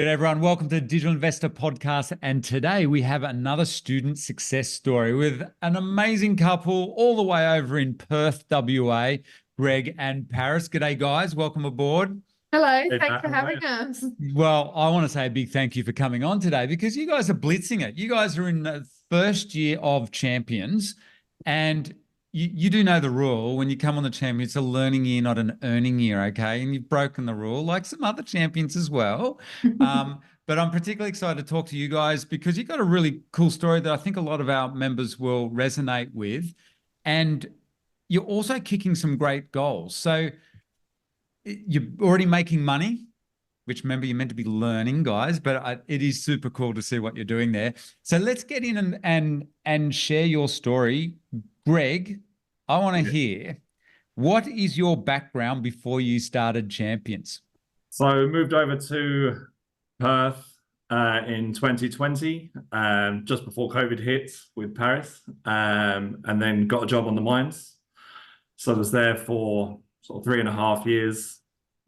Good everyone, welcome to the Digital Investor Podcast. And today we have another student success story with an amazing couple all the way over in Perth, WA, Greg and Paris. G'day guys, welcome aboard. Hello, thanks for having us. Well, I want to say a big thank you for coming on today because you guys are blitzing it. You guys are in the first year of champions, and you do know the rule. When you come on the champion, it's a learning year, not an earning year, okay? And you've broken the rule like some other champions as well. But I'm particularly excited to talk to you guys because you've got a really cool story that I think a lot of our members will resonate with. And you're also kicking some great goals. So you're already making money, which remember you're meant to be learning, guys, but it is super cool to see what you're doing there. So let's get in and share your story. Greg, I want to hear, what is your background before you started Champions? So I moved over to Perth in 2020, just before COVID hit with Paris, and then got a job on the mines. So I was there for sort of 3.5 years,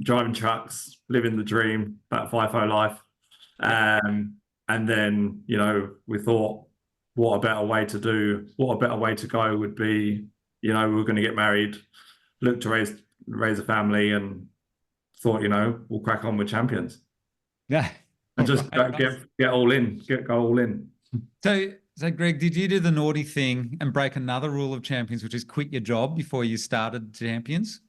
driving trucks, living the dream, that FIFO life. And then, we thought, what a better way to go would be, we were going to get married, look to raise a family, and thought, we'll crack on with Champions. Yeah. And just get all in, go all in. So Greg, did you do the naughty thing and break another rule of Champions, which is quit your job before you started Champions?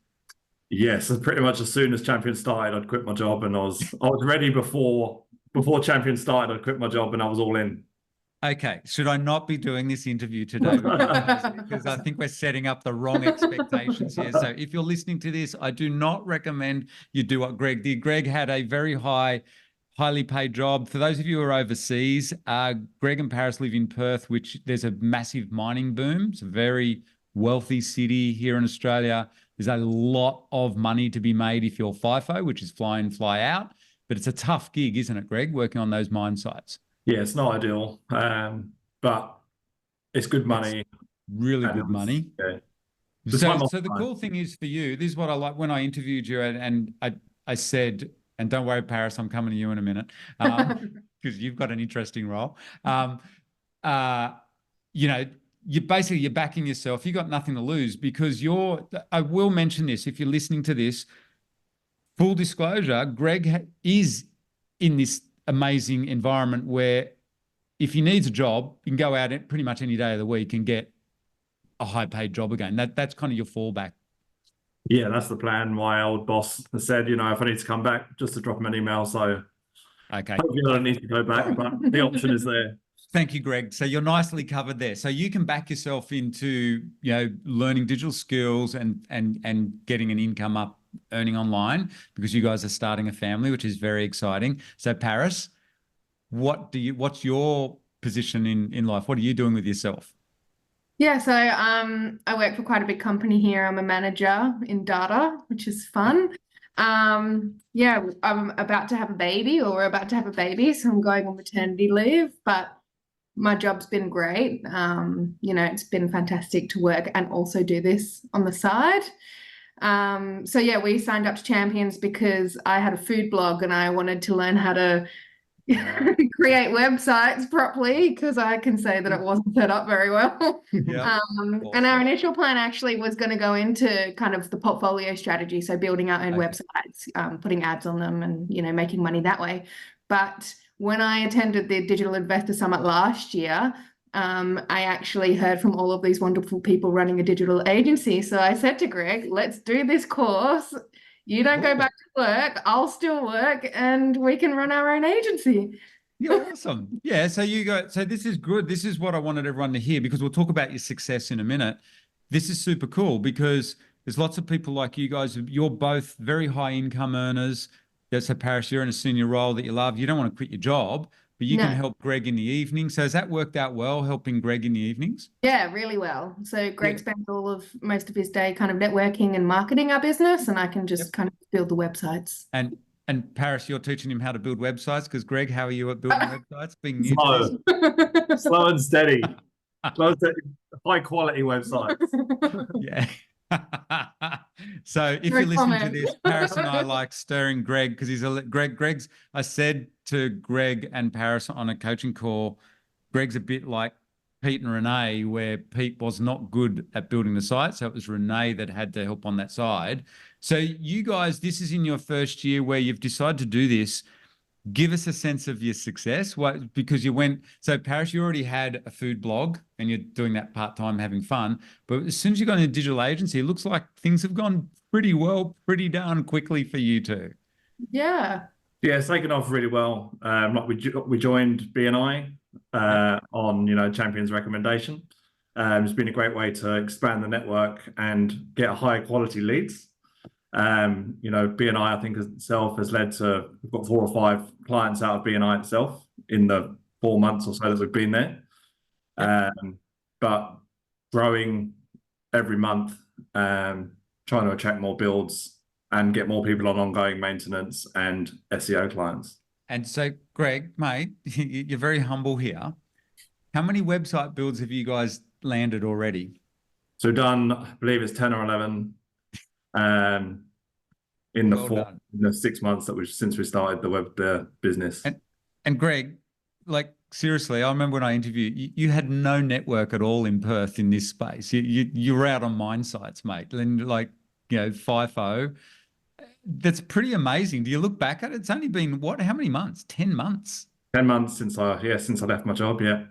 Yes, pretty much as soon as Champions started, I'd quit my job, and I was ready before Champions started. I'd quit my job and I was all in. Okay, should I not be doing this interview today? Because I think we're setting up the wrong expectations here. So if you're listening to this, I do not recommend you do what Greg did. Greg had a very highly paid job. For those of you who are overseas, Greg and Paris live in Perth, which there's a massive mining boom. It's a very wealthy city here in Australia. There's a lot of money to be made if you're FIFO, which is fly in, fly out. But it's a tough gig, isn't it, Greg, working on those mine sites? Yeah, it's not ideal, but it's good money. It's really good money. Yeah. So the cool thing is for you, this is what I like when I interviewed you, and I said, and don't worry, Paris, I'm coming to you in a minute, because you've got an interesting role. You're backing yourself. You got nothing to lose because I will mention this if you're listening to this. Full disclosure, Greg is in this amazing environment where if he needs a job, you can go out pretty much any day of the week and get a high paid job again. That's kind of your fallback. Yeah, that's the plan. My old boss has said, if I need to come back, just to drop him an email. So okay, hopefully I don't need to go back, but the option is there. Thank you, Greg. So you're nicely covered there. So you can back yourself into, learning digital skills and getting an income up, earning online, because you guys are starting a family, which is very exciting. So Paris, what's your position in life? What are you doing with yourself? Yeah, so I work for quite a big company here. I'm a manager in data, which is fun. I'm about to have a baby, or we're about to have a baby, so I'm going on maternity leave, but my job's been great. It's been fantastic to work and also do this on the side. We signed up to Champions because I had a food blog and I wanted to learn how to create websites properly, because I can say that it wasn't set up very well. Yeah. And our initial plan actually was going to go into kind of the portfolio strategy, so building our own websites, putting ads on them and, making money that way. But when I attended the Digital Investor Summit last year, I actually heard from all of these wonderful people running a digital agency. So I said to Greg, let's do this course. You don't go back to work, I'll still work, and we can run our own agency. You're awesome. Yeah, so this is good. This is what I wanted everyone to hear, because we'll talk about your success in a minute. This is super cool because there's lots of people like you guys. You're both very high income earners. So Paris, you're in a senior role that you love. You don't want to quit your job, but you can help Greg in the evening. So has that worked out well, helping Greg in the evenings? Yeah, really well. So Greg spends most of his day kind of networking and marketing our business, and I can just kind of build the websites. And Paris, you're teaching him how to build websites, because Greg, how are you at building websites? Being new to this? Slow and steady. High quality websites. Yeah. So if No you're listening to comment. this, Paris and I like stirring Greg because Greg's, I said to Greg and Paris on a coaching call, Greg's a bit like Pete and Renee, where Pete was not good at building the site. So it was Renee that had to help on that side. So you guys, this is in your first year where you've decided to do this. Give us a sense of your success. What, because you went, so Paris, you already had a food blog and you're doing that part-time having fun. But as soon as you got into a digital agency, it looks like things have gone pretty well, pretty darn quickly for you two. Yeah. Yeah, it's taken off really well. Like we joined BNI on Champion's recommendation. It's been a great way to expand the network and get high quality leads. BNI, I think itself has led to, we've got 4 or 5 clients out of BNI itself in the 4 months or so that we've been there. But growing every month, trying to attract more builds and get more people on ongoing maintenance and SEO clients. And so, Greg, mate, you're very humble here. How many website builds have you guys landed already? So done, I believe it's 10 or 11. In the 6 months that since we started the business. And Greg, like seriously, I remember when I interviewed you, you had no network at all in Perth in this space. You were out on mine sites, mate. And like, FIFO. That's pretty amazing. Do you look back at it? It's only been what? How many months? 10 months. 10 months since I left my job. Yeah.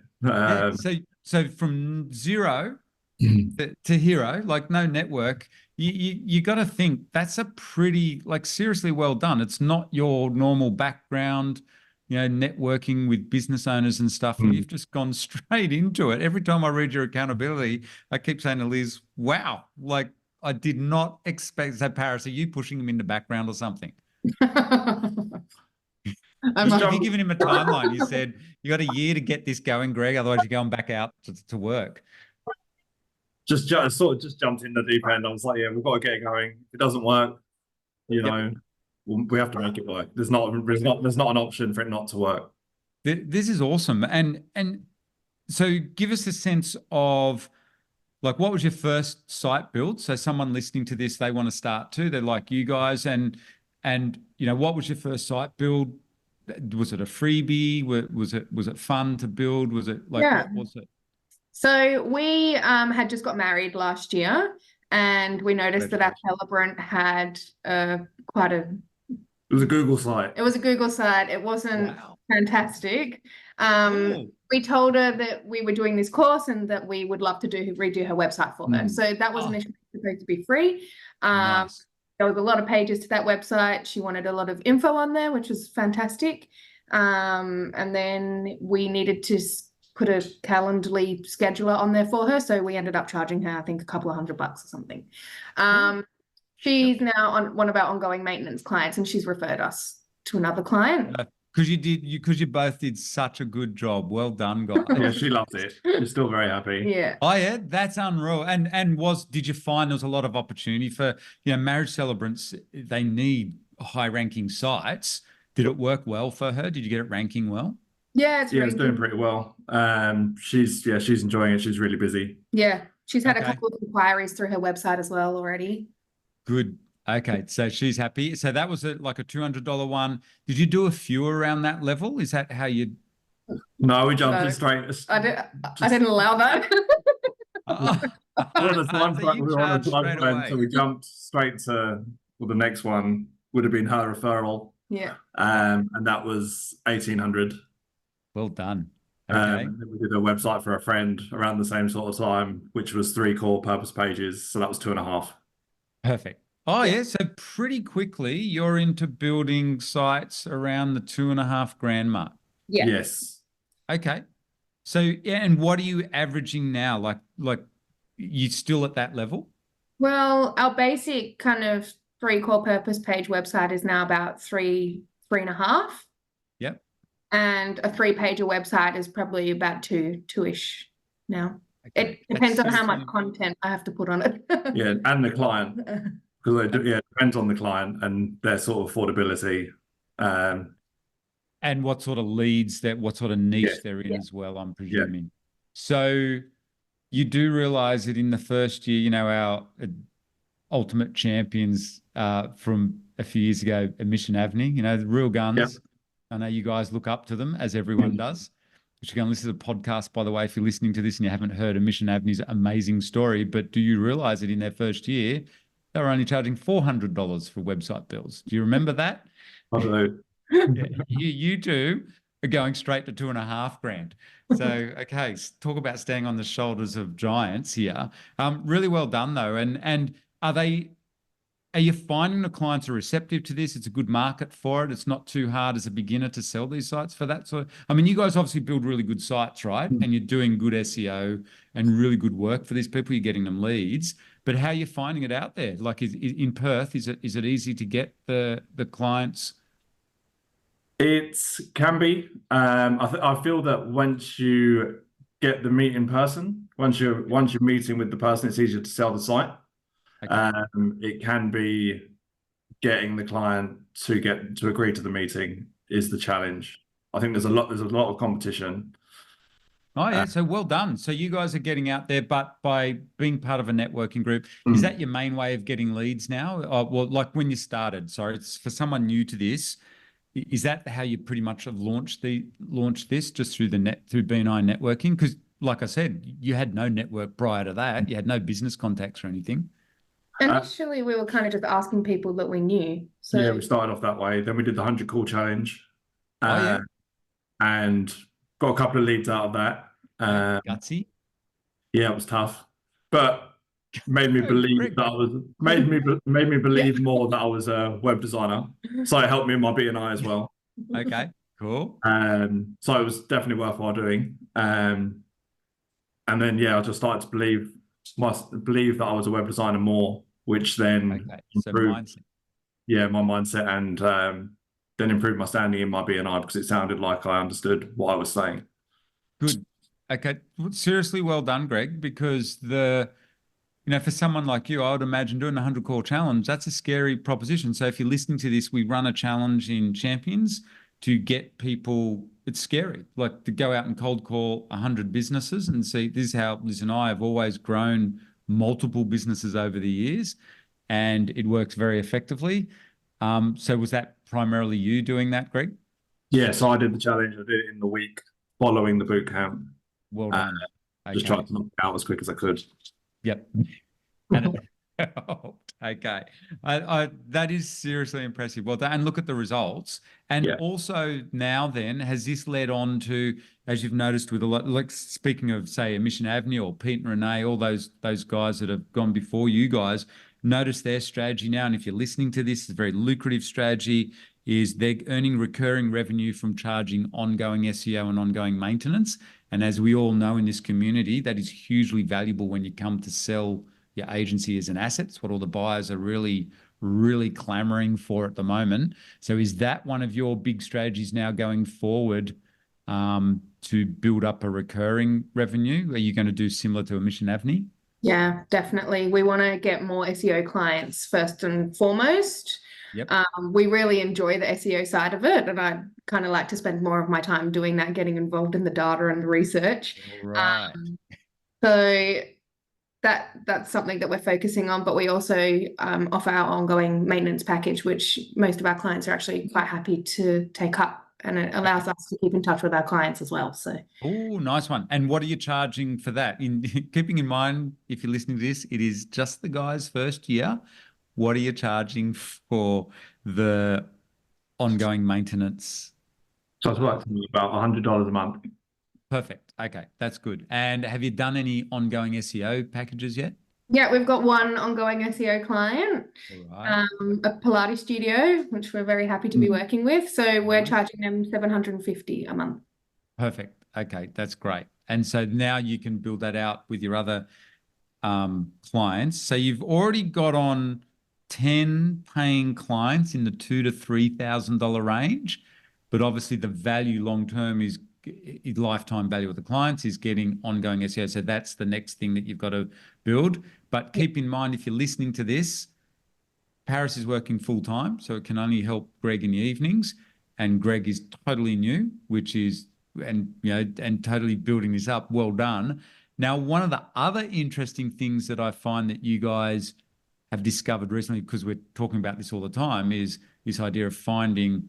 So from zero to hero, like no network, you got to think that's a pretty, like, seriously well done. It's not your normal background, networking with business owners and stuff. You've just gone straight into it. Every time I read your accountability, I keep saying to Liz, wow, like I did not expect. So Paris, are you pushing him in the background or something? Have you given him a timeline? You said you got a year to get this going, Greg, otherwise you're going back out to work. Just jumped in the deep end. I was like, yeah, we've got to get it going. If it doesn't work, we have to make it work. There's not an option for it not to work. This is awesome. And so give us a sense of, like, what was your first site build? So someone listening to this, they want to start too. They're like you guys, and what was your first site build? Was it a freebie? Was it fun to build? Was it like, what was it? So we had just got married last year, and we noticed that our celebrant had quite a. It was a Google site. It was a Google site. It wasn't fantastic. We told her that we were doing this course and that we would love to redo her website for her. So that was initially supposed to be free. Nice. There was a lot of pages to that website. She wanted a lot of info on there, which was fantastic. And then we needed to put a Calendly scheduler on there for her. So we ended up charging her, I think, a couple of $100 or something. She's now on one of our ongoing maintenance clients, and she's referred us to another client. Because you both did such a good job. Well done, guys. Yeah, she loved it. She's still very happy. Yeah. Oh yeah, that's unreal. And did you find there was a lot of opportunity for marriage celebrants? They need high-ranking sites. Did it work well for her? Did you get it ranking well? Yeah, it's doing pretty well. She's enjoying it. She's really busy. Yeah, she's had a couple of inquiries through her website as well already. Good. Okay, so she's happy. So that was like a $200 one. Did you do a few around that level? Is that how you? No, we jumped in straight. I didn't allow that. We were on a time frame, so we jumped straight to the next one would have been her referral. Yeah. And that was 1,800. Well done. Okay. We did a website for a friend around the same sort of time, which was 3 core purpose pages. So that was 2.5. Perfect. Oh yeah. So pretty quickly you're into building sites around the 2.5 grand mark. Yeah. Yes. Okay. So yeah, and what are you averaging now? Like you still at that level? Well, our basic kind of 3 core purpose page website is now about 3.5. Yep. And a 3-pager website is probably about two-ish now. Okay. It depends on how much content I have to put on it. Yeah, and the client. Because it depends on the client and their sort of affordability. And what sort of leads what sort of niche they're in as well, I'm presuming. So you do realize that in the first year, ultimate champions from a few years ago at Mission Avenue, you know, the real guns. Yep. I know you guys look up to them, as everyone does. You should go and listen to the podcast, by the way, if you're listening to this and you haven't heard of Mission Avenue's amazing story. But do you realize that in their first year, they were only charging $400 for website bills? Do you remember that? I don't know. Yeah, you two are going straight to $2,500. So, okay, talk about standing on the shoulders of giants here. Really well done, though. And are you finding the clients are receptive to this? It's a good market for it. It's not too hard as a beginner to sell these sites for that. So, I mean, you guys obviously build really good sites, right? And you're doing good SEO and really good work for these people. You're getting them leads. But how are you finding it out there? Like in Perth, is it easy to get the clients? It can be. I feel that once you get the meet in person, once you're meeting with the person, it's easier to sell the site. Okay. It can be getting the client to agree to the meeting is the challenge. I think there's a lot of competition. Oh, yeah. So well done. So you guys are getting out there, but by being part of a networking group, is that your main way of getting leads now? Well, like when you started, sorry, it's for someone new to this. Is that how you pretty much have launched this just through through BNI networking? Because like I said, you had no network prior to that. You had no business contacts or anything. Initially, we were kind of just asking people that we knew. So Yeah, we started off that way. Then we did the 100 call challenge. Oh, yeah. And got a couple of leads out of that. Gutsy. Yeah, it was tough, but made me believe that I was made me believe more that I was a web designer. So it helped me in my BNI as well. Okay, cool. So it was definitely worthwhile doing. And then yeah, I just started to believe that I was a web designer more, which then improved my mindset and then improved my standing in my BNI because it sounded like I understood what I was saying. Good. Okay. Seriously, well done, Greg, because for someone like you, I would imagine doing a 100 call challenge, that's a scary proposition. So if you're listening to this, we run a challenge in Champions to get people, it's scary, like to go out and cold call 100 businesses and see. This is how Liz and I have always grown multiple businesses over the years, and it works very effectively. So was that primarily you doing that, Greg? Yeah, so I did the challenge. I did it in the week following the boot camp. Well done. Just tried to knock it out as quick as I could. Yep. And okay. That is seriously impressive. Well done. And look at the results. And also now then, has this led on to, as you've noticed with a lot, like speaking of, say, a Mission Avenue or Pete and Renee, all those guys that have gone before you guys, notice their strategy now. And if you're listening to this, it's a very lucrative strategy, is they're earning recurring revenue from charging ongoing SEO and ongoing maintenance. And as we all know in this community, that is hugely valuable when you come to sell your agency as an asset. It's what all the buyers are really, really clamoring for at the moment. So is that one of your big strategies now going forward to build up a recurring revenue? Are you going to do similar to a Mission Avenue? yeah, definitely. We want to get more SEO clients first and foremost. Yep. We really enjoy the SEO side of it, and I kind of like to spend more of my time doing that, getting involved in the data and the research. Right. So that's something that we're focusing on, but we also offer our ongoing maintenance package, which most of our clients are actually quite happy to take up, and it allows us to keep in touch with our clients as well. So, oh, nice one. And what are you charging for that? In keeping in mind, if you're listening to this, it is just the guy's first year. What are you charging for the ongoing maintenance? So it's about $100 a month. Perfect. Okay, that's good. And have you done any ongoing SEO packages yet? yeah, we've got one ongoing SEO client, All right. a Pilates studio, which we're very happy to be working with. So we're charging them $750 a month. Perfect. Okay, that's great. And so now you can build that out with your other clients. So you've already got on 10 paying clients in the $2,000 to $3,000 range, but obviously the value long term is lifetime value of the clients is getting ongoing SEO. So that's the next thing that you've got to build. But keep in mind, if you're listening to this, Paris is working full time, so it can only help Greg in the evenings. And Greg is totally new, and totally building this up. Well done. Now, one of the other interesting things that I find that you guys have discovered recently, because we're talking about this all the time, is this idea of finding,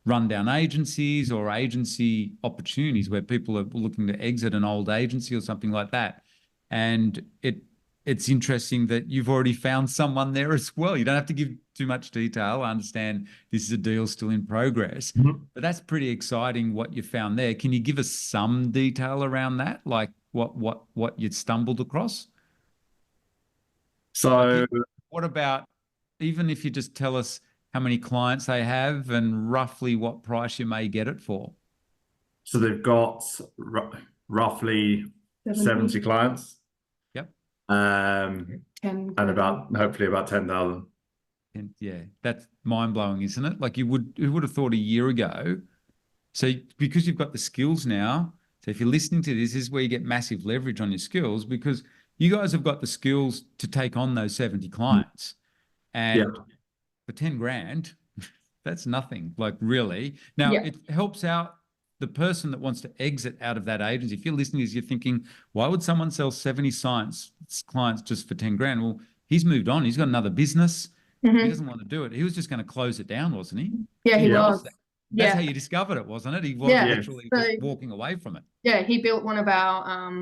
rundown agencies or agency opportunities where people are looking to exit an old agency or something like that. And it's interesting that you've already found someone there as well. You don't have to give too much detail. I understand this is a deal still in progress, but that's pretty exciting what you found there. Can you give us some detail around that, like what you stumbled across? So, What about, even if you just tell us how many clients they have and roughly what price you may get it for? so they've got roughly 70 clients, Yep. and 10 hopefully about 10,000. And yeah, that's mind blowing, isn't it? Like who would have thought a year ago? So because you've got the skills now, so if you're listening to this is where you get massive leverage on your skills, because you guys have got the skills to take on those 70 clients. And Yeah. for 10 grand, that's nothing, like really. Now it helps out the person that wants to exit out of that agency. If you're listening to this, you're thinking, why would someone sell 70 clients just for 10 grand? Well, he's moved on. He's got another business. He doesn't want to do it. He was just going to close it down, wasn't he? Yeah, he Yeah. was. That's how you discovered it, wasn't it? He was Yeah. literally So- just walking away from it. Yeah, he built one of our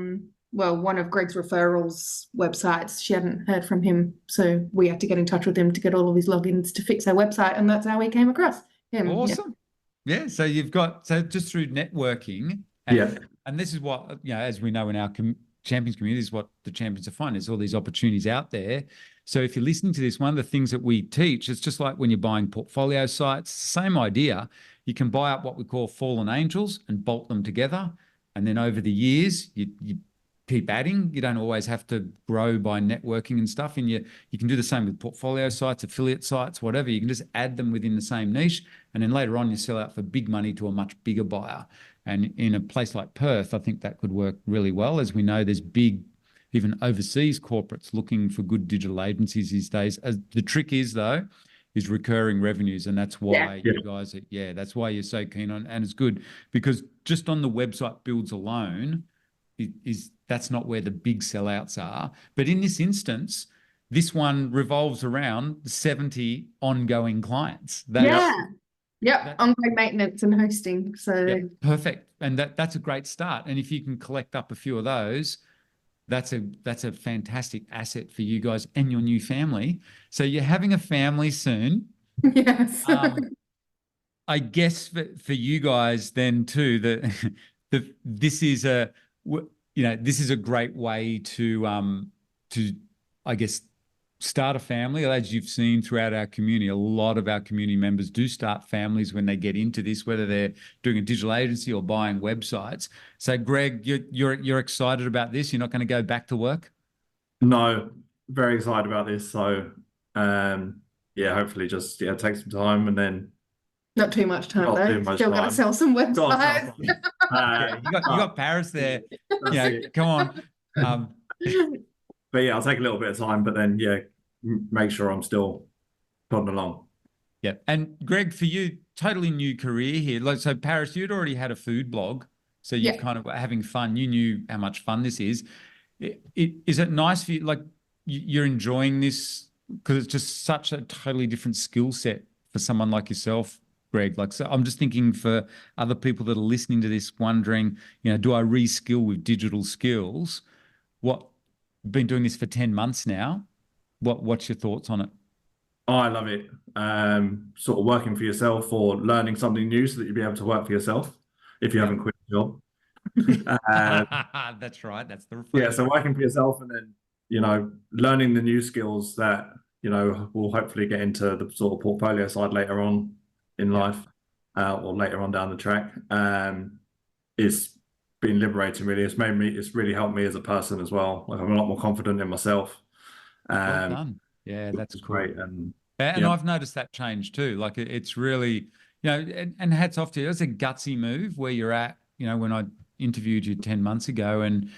one of Greg's referrals websites. She hadn't heard from him, so we had to get in touch with him to get all of his logins to fix our website, and that's how we came across him. Awesome. Yeah. So you've got, so just through networking, and this is what, as we know in our champions community, is what the champions are finding. There's all these opportunities out there. So if you're listening to this, one of the things that we teach, it's just like when you're buying portfolio sites, same idea. You can buy up what we call fallen angels and bolt them together. And then over the years, you keep adding. You don't always have to grow by networking and stuff. And you can do the same with portfolio sites, affiliate sites, whatever. You can just add them within the same niche. And then later on, you sell out for big money to a much bigger buyer. And in a place like Perth, I think that could work really well. As we know, there's big, even overseas corporates looking for good digital agencies these days. The trick is, though, is recurring revenues. And that's why you guys are, that's why you're so keen on. And it's good because just on the website builds alone, that's not where the big sellouts are. But in this instance, this one revolves around 70 ongoing clients. Ongoing maintenance and hosting. So perfect. And that's a great start. And if you can collect up a few of those, that's a fantastic asset for you guys and your new family. So you're having a family soon. Yes. I guess for you guys then too, this is a great way to I guess start a family. As you've seen throughout our community, a lot of our community members do start families when they get into this, whether they're doing a digital agency or buying websites. So Greg, you're excited about this? You're not going to go back to work? No, very excited about this. So hopefully just take some time and then not too much time though. Still got to sell some Got websites. you got Paris there. Come on. But I'll take a little bit of time, but then make sure I'm still plodding along. Yeah. And Greg, for you, totally new career here. So Paris, you'd already had a food blog. So you're kind of having fun. You knew how much fun this is. Is it nice for you? Like you're enjoying this because it's just such a totally different skill set for someone like yourself, Greg. Like, so I'm just thinking for other people that are listening to this, wondering, do I reskill with digital skills? Been doing this for 10 months now. What's your thoughts on it? Oh, I love it. Sort of working for yourself or learning something new so that you'll be able to work for yourself if you haven't quit your job. That's right. That's the reflection. So working for yourself and then, learning the new skills that, will hopefully get into the sort of portfolio side later on in life or later on down the track is been liberating. Really, it's really helped me as a person as well. Like I'm a lot more confident in myself. Well done. Yeah, that's cool. Great. And I've noticed that change too. Like it's really, and hats off to you. It's a gutsy move where you're at. When I interviewed you 10 months ago, and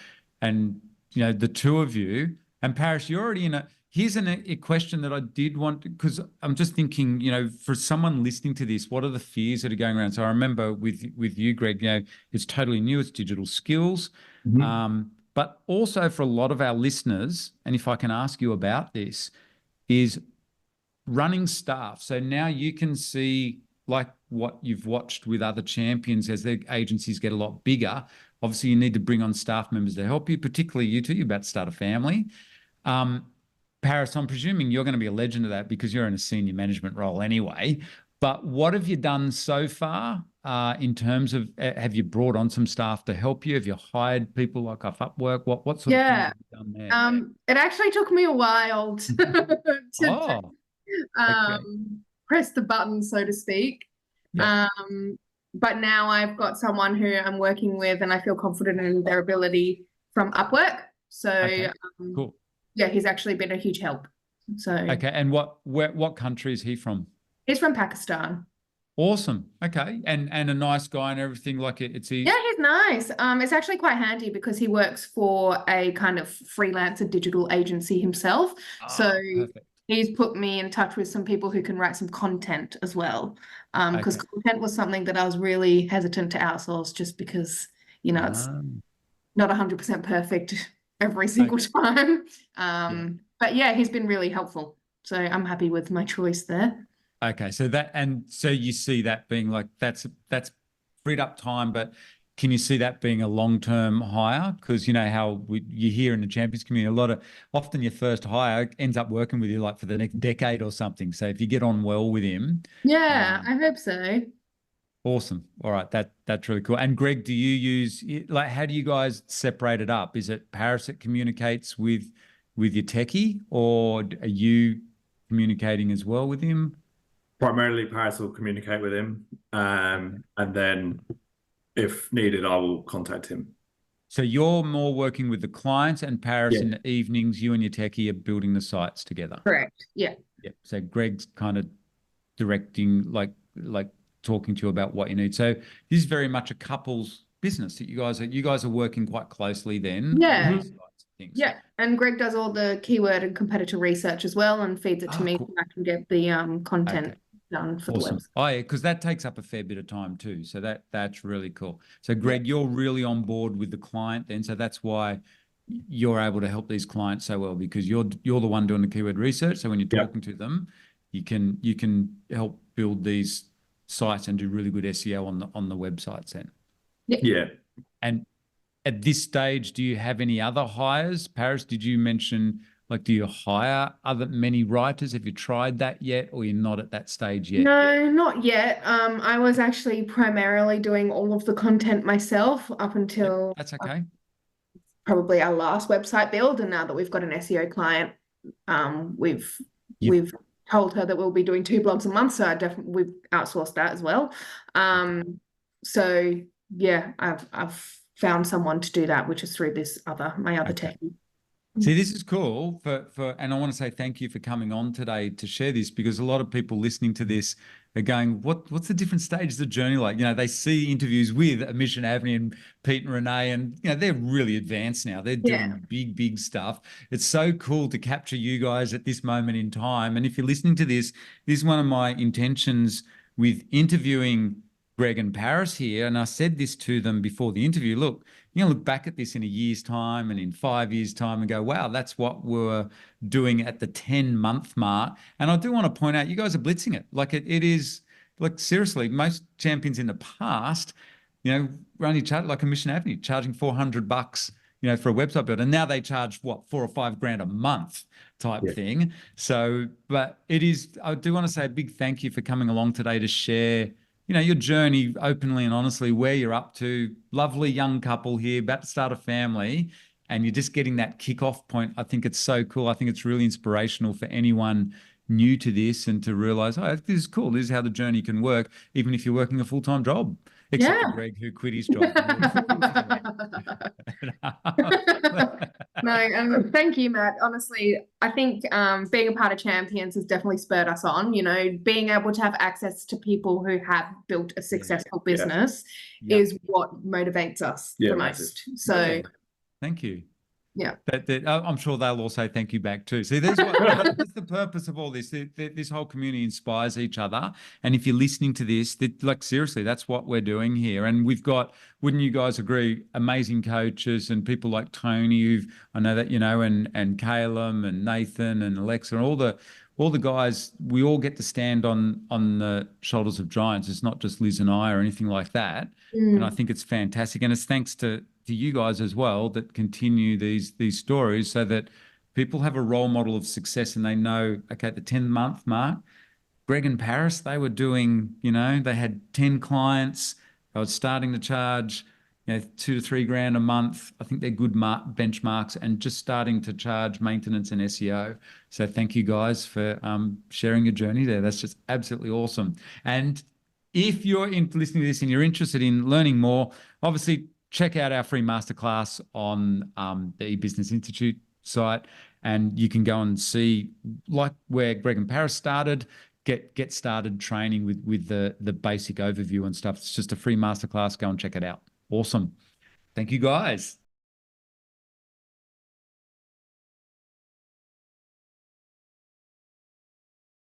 the two of you, and Paris, you're already in a. Here's a question that I did want, because I'm just thinking, for someone listening to this, what are the fears that are going around? So I remember with you, Greg, it's totally new, it's digital skills. But also for a lot of our listeners, and if I can ask you about this, is running staff. So now you can see, like what you've watched with other champions as their agencies get a lot bigger. Obviously, you need to bring on staff members to help you, particularly you two. You're about to start a family. Paris, I'm presuming you're going to be a legend of that because you're in a senior management role anyway. But what have you done so far in terms of, have you brought on some staff to help you? Have you hired people like off Upwork? What sort of things have you done there? It actually took me a while to press the button, so to speak. Yeah. But now I've got someone who I'm working with and I feel confident in their ability from Upwork. So Cool. yeah, he's actually been a huge help. So Okay, and what country is he from? He's from Pakistan. Awesome. Okay, and a nice guy and everything. Like it's easy. Yeah, he's nice. It's actually quite handy because he works for a kind of freelancer digital agency himself. So perfect. he's put me in touch with some people who can write some content as well. Because content was something that I was really hesitant to outsource just because, you know, it's not 100% perfect every single time. But yeah, he's been really helpful. So I'm happy with my choice there. Okay, so you see that being like that's freed up time, but can you see that being a long-term hire? Because you know how you hear in the champions community, often your first hire ends up working with you like for the next decade or something. So if you get on well with him, I hope so. Awesome. All right, that's really cool. And Greg, do you use like how do you guys separate it up? Is it Paris that communicates with your techie, or are you communicating as well with him? Primarily, Paris will communicate with him, and then if needed, I will contact him. So you're more working with the clients, and Paris in the evenings, you and your techie are building the sites together. Correct. Yeah. Yeah. So Greg's kind of directing, like talking to you about what you need. So this is very much a couple's business that you guys are working quite closely then. Yeah. Things. Yeah. And Greg does all the keyword and competitor research as well and feeds it to me so I can get the content done for the website. Oh yeah, because that takes up a fair bit of time too. So that's really cool. So Greg, you're really on board with the client then. So that's why you're able to help these clients so well, because you're the one doing the keyword research. So when you're talking to them, you can help build these sites and do really good SEO on the websites then. Yeah. And at this stage, do you have any other hires? Paris, did you mention, like, do you hire many writers? Have you tried that yet, or you're not at that stage yet? No, not yet. I was actually primarily doing all of the content myself up until that's okay. Probably our last website build, and now that we've got an SEO client, we've told her that we'll be doing 2 blogs a month, so we've outsourced that as well. So yeah, I've found someone to do that, which is through my other techie. See, this is cool and I want to say thank you for coming on today to share this, because a lot of people listening to this are going, what's the different stages of the journey like? You know, they see interviews with Mission Avenue and Pete and Renee, and you know, they're really advanced now. They're doing big stuff. It's so cool to capture you guys at this moment in time. And if you're listening to this is one of my intentions with interviewing Greg and Paris here, and I said this to them before the interview, look, you're going to look back at this in a year's time and in 5 years' time and go, wow, that's what we're doing at the 10-month mark. And I do want to point out, you guys are blitzing it. Like it is, like seriously, most champions in the past, you know, were only like a Mission Avenue, charging $400, you know, for a website build. And now they charge what, $4 or $5 grand a month type thing. So, but it is, I do want to say a big thank you for coming along today to share, you know, your journey openly and honestly, where you're up to. Lovely young couple here, about to start a family, and you're just getting that kickoff point. I think it's so cool. I think it's really inspirational for anyone new to this, and to realize, oh, this is cool. This is how the journey can work, even if you're working a full-time job, except for Greg, who quit his job. No, and thank you, Matt. Honestly, I think being a part of Champions has definitely spurred us on. You know, being able to have access to people who have built a successful business is what motivates us the most. So thank you. Yeah. I'm sure they'll all say thank you back too. See, that's the purpose of all this. This whole community inspires each other. And if you're listening to this, like seriously, that's what we're doing here. And we've got, wouldn't you guys agree, amazing coaches and people like Tony, who've, I know that, and Caleb and Nathan and Alexa and all the guys, we all get to stand on the shoulders of giants. It's not just Liz and I or anything like that. And I think it's fantastic. And it's thanks to you guys as well that continue these stories so that people have a role model of success and they know, okay, at the 10-month mark, Greg and Paris, they were doing, they had 10 clients. They were starting to charge, $2,000 to $3,000 a month. I think they're good benchmarks and just starting to charge maintenance and SEO. So thank you guys for sharing your journey there. That's just absolutely awesome. And if you're listening to this and you're interested in learning more, obviously check out our free masterclass on the eBusiness Institute site, and you can go and see like where Greg and Paris started, get started training with the basic overview and stuff. It's just a free masterclass. Go and check it out. Awesome. Thank you guys.